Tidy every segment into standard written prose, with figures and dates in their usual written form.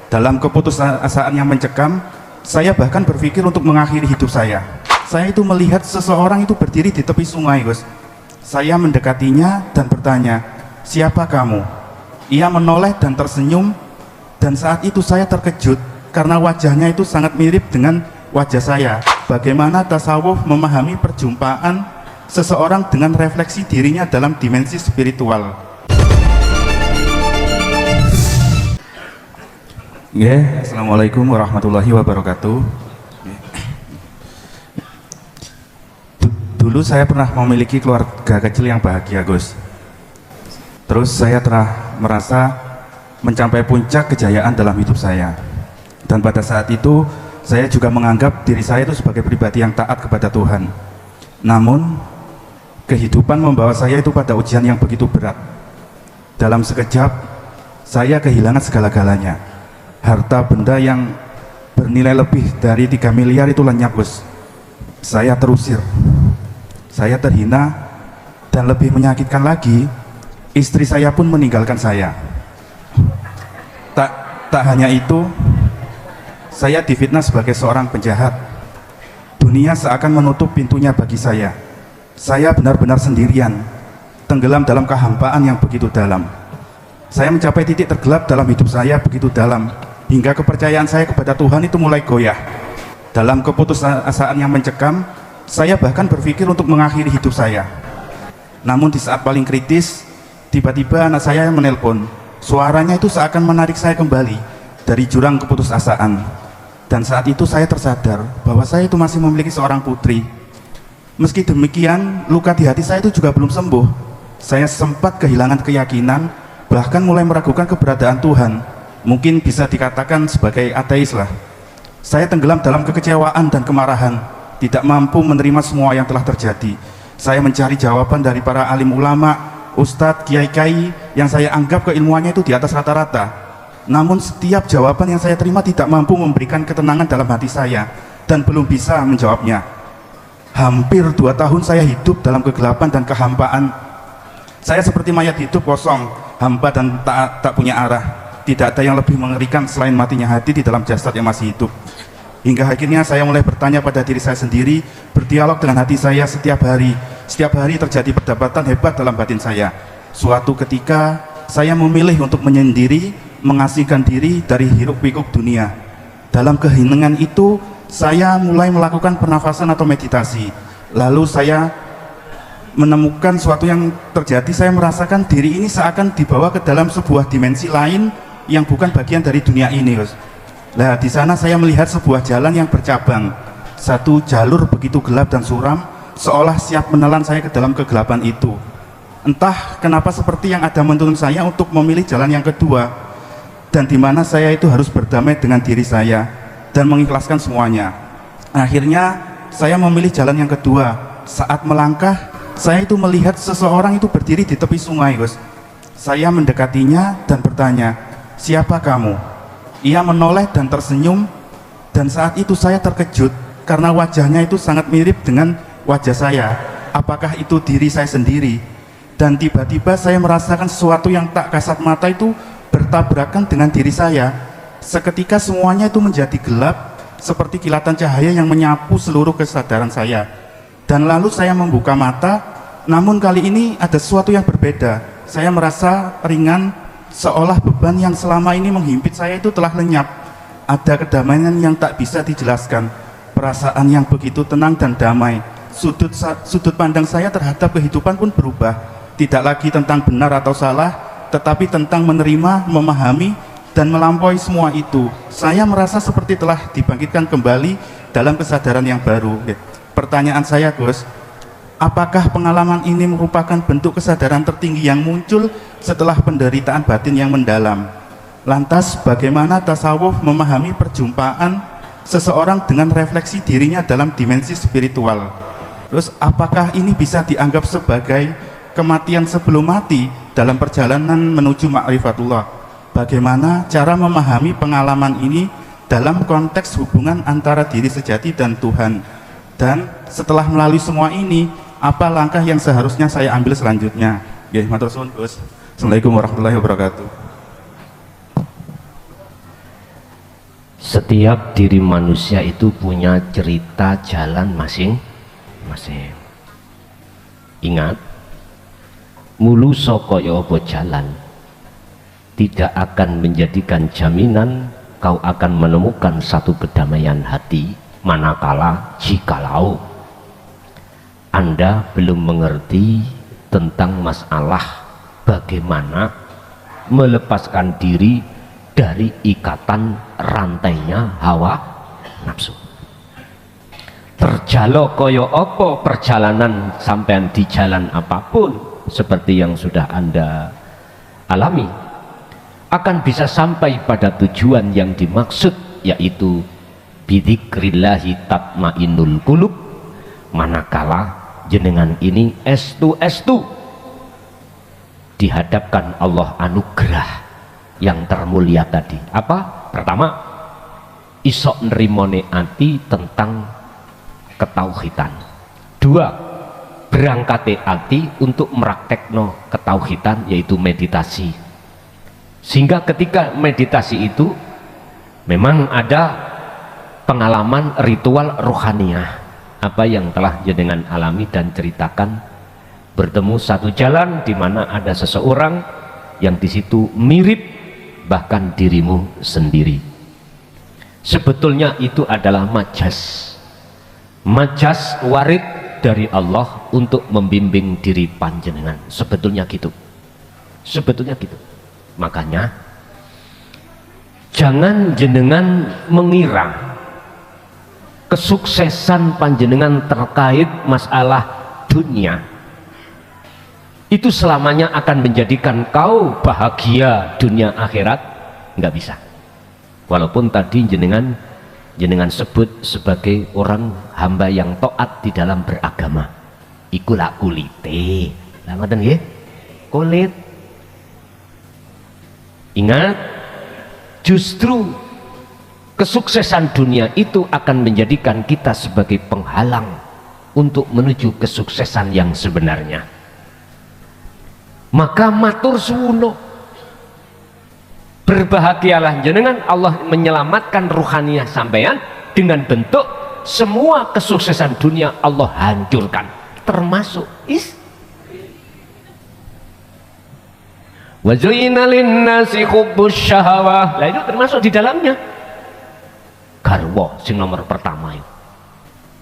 Dalam keputusasaan yang mencekam, saya bahkan berpikir untuk mengakhiri hidup saya. Saya itu melihat seseorang itu berdiri di tepi sungai, Gus. Saya mendekatinya dan bertanya, "Siapa kamu?" Ia menoleh dan tersenyum, dan saat itu saya terkejut karena wajahnya itu sangat mirip dengan wajah saya. Bagaimana tasawuf memahami perjumpaan seseorang dengan refleksi dirinya dalam dimensi spiritual. Assalamualaikum warahmatullahi wabarakatuh. Dulu saya pernah memiliki keluarga kecil yang bahagia, Gus. Terus saya telah merasa mencapai puncak kejayaan dalam hidup saya. Dan pada saat itu saya juga menganggap diri saya itu sebagai pribadi yang taat kepada Tuhan. Namun kehidupan membawa saya itu pada ujian yang begitu berat. Dalam sekejap saya kehilangan segala-galanya. Harta benda yang bernilai lebih dari 3 miliar itu lenyap, Gus. Saya terusir, saya terhina, dan lebih menyakitkan lagi, istri saya pun meninggalkan saya. Tak hanya itu, saya difitnah sebagai seorang penjahat. Dunia seakan menutup pintunya bagi saya. Saya benar-benar sendirian, tenggelam dalam kehampaan yang begitu dalam. Saya mencapai titik tergelap dalam hidup saya begitu dalam, hingga kepercayaan saya kepada Tuhan itu mulai goyah. Dalam keputusasaan yang mencekam, saya bahkan berpikir untuk mengakhiri hidup saya. Namun di saat paling kritis, tiba-tiba anak saya menelpon. Suaranya itu seakan menarik saya kembali dari jurang keputusasaan. Dan saat itu saya tersadar bahwa saya itu masih memiliki seorang putri. Meski demikian, luka di hati saya itu juga belum sembuh. Saya sempat kehilangan keyakinan, bahkan mulai meragukan keberadaan Tuhan. Mungkin bisa dikatakan sebagai ateis lah. Saya tenggelam dalam kekecewaan dan kemarahan, tidak mampu menerima semua yang telah terjadi. Saya mencari jawaban dari para alim ulama, ustadz, kiai-kiai yang saya anggap keilmuannya itu di atas rata-rata. Namun setiap jawaban yang saya terima tidak mampu memberikan ketenangan dalam hati saya, dan belum bisa menjawabnya. Hampir 2 tahun saya hidup dalam kegelapan dan kehampaan. Saya seperti mayat hidup kosong, hampa dan tak punya arah. Tidak ada yang lebih mengerikan selain matinya hati di dalam jasad yang masih hidup. Hingga akhirnya saya mulai bertanya pada diri saya sendiri, berdialog dengan hati saya setiap hari. Setiap hari terjadi perdebatan hebat dalam batin saya. Suatu ketika saya memilih untuk menyendiri, mengasingkan diri dari hiruk-pikuk dunia. Dalam keheningan itu saya mulai melakukan pernafasan atau meditasi. Lalu saya menemukan suatu yang terjadi. Saya merasakan diri ini seakan dibawa ke dalam sebuah dimensi lain yang bukan bagian dari dunia ini, Gus. Nah, di sana saya melihat sebuah jalan yang bercabang. Satu jalur begitu gelap dan suram, seolah siap menelan saya ke dalam kegelapan itu. Entah kenapa seperti yang ada menuntun saya untuk memilih jalan yang kedua, dan di mana saya itu harus berdamai dengan diri saya dan mengikhlaskan semuanya. Akhirnya saya memilih jalan yang kedua. Saat melangkah, saya itu melihat seseorang itu berdiri di tepi sungai, Gus. Saya mendekatinya dan bertanya, "Siapa kamu?" Ia menoleh dan tersenyum, dan saat itu saya terkejut karena wajahnya itu sangat mirip dengan wajah saya. Apakah itu diri saya sendiri? Dan tiba-tiba saya merasakan sesuatu yang tak kasat mata itu bertabrakan dengan diri saya. Seketika semuanya itu menjadi gelap, seperti kilatan cahaya yang menyapu seluruh kesadaran saya. Dan lalu saya membuka mata, namun kali ini ada sesuatu yang berbeda. Saya merasa ringan, seolah beban yang selama ini menghimpit saya itu telah lenyap. Ada kedamaian yang tak bisa dijelaskan, perasaan yang begitu tenang dan damai. Sudut pandang saya terhadap kehidupan pun berubah. Tidak lagi tentang benar atau salah, tetapi tentang menerima, memahami, dan melampaui semua itu. Saya merasa seperti telah dibangkitkan kembali dalam kesadaran yang baru. Pertanyaan saya, Gus, apakah pengalaman ini merupakan bentuk kesadaran tertinggi yang muncul setelah penderitaan batin yang mendalam? Lantas bagaimana tasawuf memahami perjumpaan seseorang dengan refleksi dirinya dalam dimensi spiritual? Terus apakah ini bisa dianggap sebagai kematian sebelum mati dalam perjalanan menuju ma'rifatullah? Bagaimana cara memahami pengalaman ini dalam konteks hubungan antara diri sejati dan Tuhan? Dan setelah melalui semua ini, apa langkah yang seharusnya saya ambil selanjutnya? Matur suwun, Gus. Assalamualaikum warahmatullahi wabarakatuh. Setiap diri manusia itu punya cerita jalan masing-masing. Ingat, mulu soko ya apa jalan tidak akan menjadikan jaminan kau akan menemukan satu kedamaian hati, manakala jikalau Anda belum mengerti tentang masalah bagaimana melepaskan diri dari ikatan rantainya hawa nafsu. Terjalo koyo opo perjalanan sampean di jalan apapun seperti yang sudah Anda alami, akan bisa sampai pada tujuan yang dimaksud, yaitu bidzikrillahi tatmainnul qulub, manakala jenengan ini estu dihadapkan Allah anugerah yang termulia tadi. Apa? Pertama, isok nerimone ati tentang ketauhidan. Dua, berangkate ati untuk meraktekno ketauhidan, yaitu meditasi. Sehingga ketika meditasi itu memang ada pengalaman ritual rohaniah, apa yang telah jenengan alami dan ceritakan, bertemu satu jalan di mana ada seseorang yang di situ mirip bahkan dirimu sendiri. Sebetulnya itu adalah majas warid dari Allah untuk membimbing diri panjenengan. Sebetulnya gitu. Makanya jangan jenengan mengira kesuksesan panjenengan terkait masalah dunia itu selamanya akan menjadikan kau bahagia dunia akhirat. Nggak bisa. Walaupun tadi jenengan sebut sebagai orang hamba yang taat di dalam beragama, iku lak kulite lah ngoten nggih, kulit. Ingat, justru kesuksesan dunia itu akan menjadikan kita sebagai penghalang untuk menuju kesuksesan yang sebenarnya. Maka matur suwuno, berbahagialah jenengan, Allah menyelamatkan ruhaniyah sampean dengan bentuk semua kesuksesan dunia Allah hancurkan, termasuk wa zuyyina linnasi hubbus syahawah. Lah itu termasuk di dalamnya garwa sing nomor pertama itu.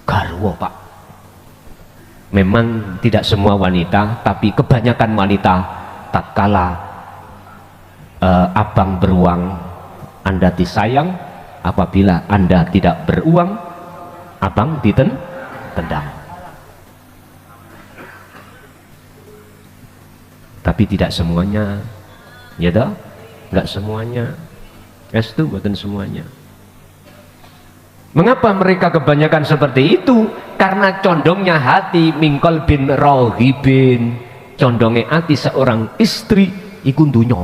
Garwa, Pak. Memang tidak semua wanita, tapi kebanyakan wanita tatkala abang beruang Anda disayang, apabila Anda tidak beruang abang ditendang. Tapi tidak semuanya, ya toh? Enggak semuanya. Itu bukan semuanya. Mengapa mereka kebanyakan seperti itu? Karena condongnya hati mingkol bin rohibin, condongnya hati seorang istri iku dunya.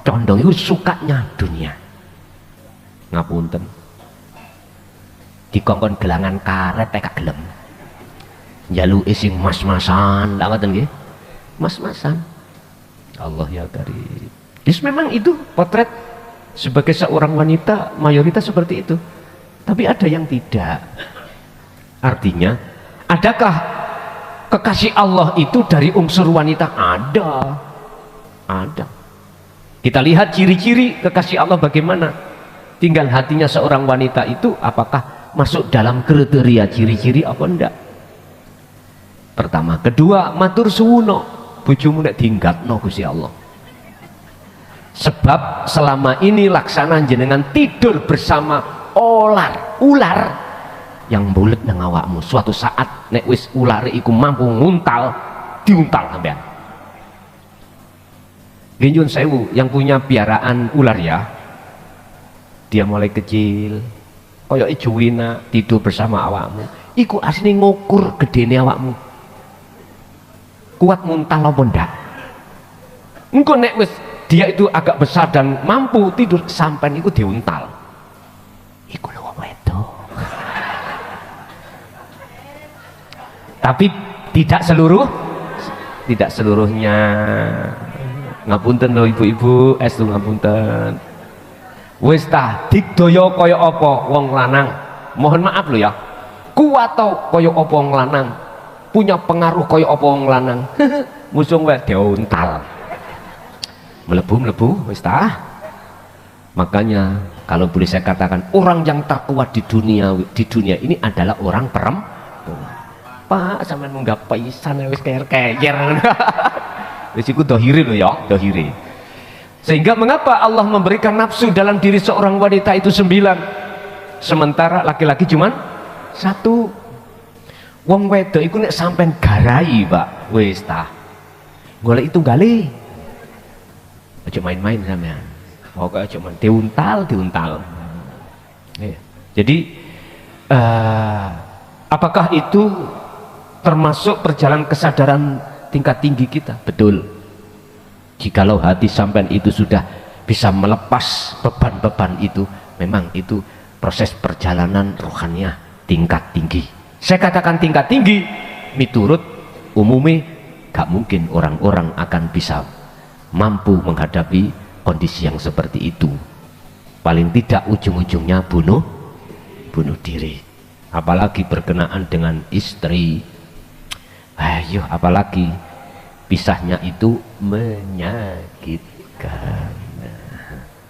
Condong itu sukanya dunia. Ngapunten, dikongkon gelangan karet gak gelem, njaluke sing mas-masan, lha ngoten nggih. Mas-masan. Allah ya karim. Memang itu potret sebagai seorang wanita, mayoritas seperti itu. Tapi ada yang tidak. Artinya, adakah kekasih Allah itu dari unsur wanita? Ada. Kita lihat ciri-ciri kekasih Allah bagaimana. Tinggal hatinya seorang wanita itu apakah masuk dalam kriteria ciri-ciri apa enggak. Pertama. Kedua, matur suwuno, bojomu nek diinggatno Gusti Allah. Sebab selama ini laksana jenengan tidur bersama ular yang bulet nang awakmu. Suatu saat nek wis ulare iku mampu nguntal, diuntal sampean. Nyun sewu, yang punya piaraan ular ya, dia mulai kecil koyok juwina tidur bersama awakmu, iku asli ngukur gedene awakmu, kuat muntal apa ndak. Engko nek wis dia itu agak besar dan mampu tidur sampai iku diuntal, iku lho apa itu. Tapi tidak seluruhnya. Ngapunten loh ibu-ibu, ngapunten. Wis ta digdaya kaya apa wong lanang, mohon maaf lho ya, kuat tau kaya apa wong lanang, punya pengaruh kaya apa wong lanang. Musuh wae diuntal, melebu wis ta. Makanya kalau boleh saya katakan, orang yang terkuat di dunia ini adalah orang perempuan. Pak sampean munggah pisan wis keyer-keyer. Wis iku dohiri lho ya, dohiri. Sehingga mengapa Allah memberikan nafsu dalam diri seorang wanita itu 9, sementara laki-laki cuman 1. Wong wedok iku nek sampean garai, Pak, wis ta. Golek itu gali. Aja main-main sampean. Pokoknya cuma diuntal. Ya. Jadi apakah itu termasuk perjalanan kesadaran tingkat tinggi kita? Betul. Jikalau hati sampean itu sudah bisa melepas beban-beban itu, memang itu proses perjalanan rohaniah tingkat tinggi. Saya katakan tingkat tinggi, miturut umumnya gak mungkin orang-orang akan bisa mampu menghadapi kondisi yang seperti itu. Paling tidak ujung-ujungnya bunuh diri. Apalagi berkenaan dengan istri. Ayo, apalagi pisahnya itu menyakitkan.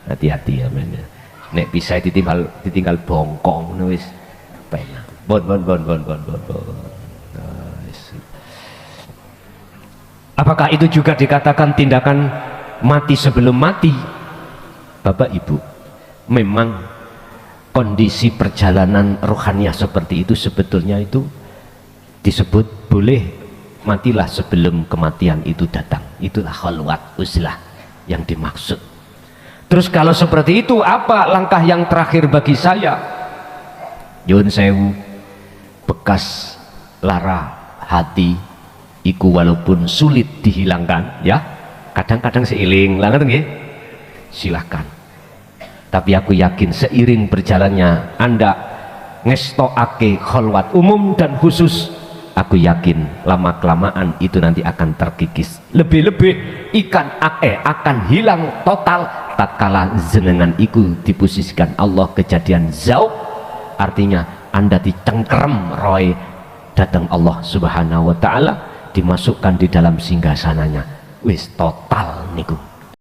Hati-hati ya men. Nek pisah ditinggal bongkong wis penak. Bon. Apakah itu juga dikatakan tindakan mati sebelum mati? Bapak Ibu, memang kondisi perjalanan rohaniah seperti itu sebetulnya itu disebut boleh matilah sebelum kematian itu datang. Itulah khalwat uzlah yang dimaksud. Terus kalau seperti itu, apa langkah yang terakhir bagi saya? Yun sewu, bekas lara hati iku walaupun sulit dihilangkan ya, kadang-kadang seiling langat nggih, silahkan. Tapi aku yakin seiring berjalannya Anda ngestokake khalwat umum dan khusus, aku yakin lama-kelamaan itu nanti akan terkikis. Lebih-lebih ikan akan hilang total tatkala jenengan iku diposisikan Allah kejadian zauq, artinya Anda dicengkerem roy datang Allah subhanahu wa ta'ala, dimasukkan di dalam singgasananya, wis total niku.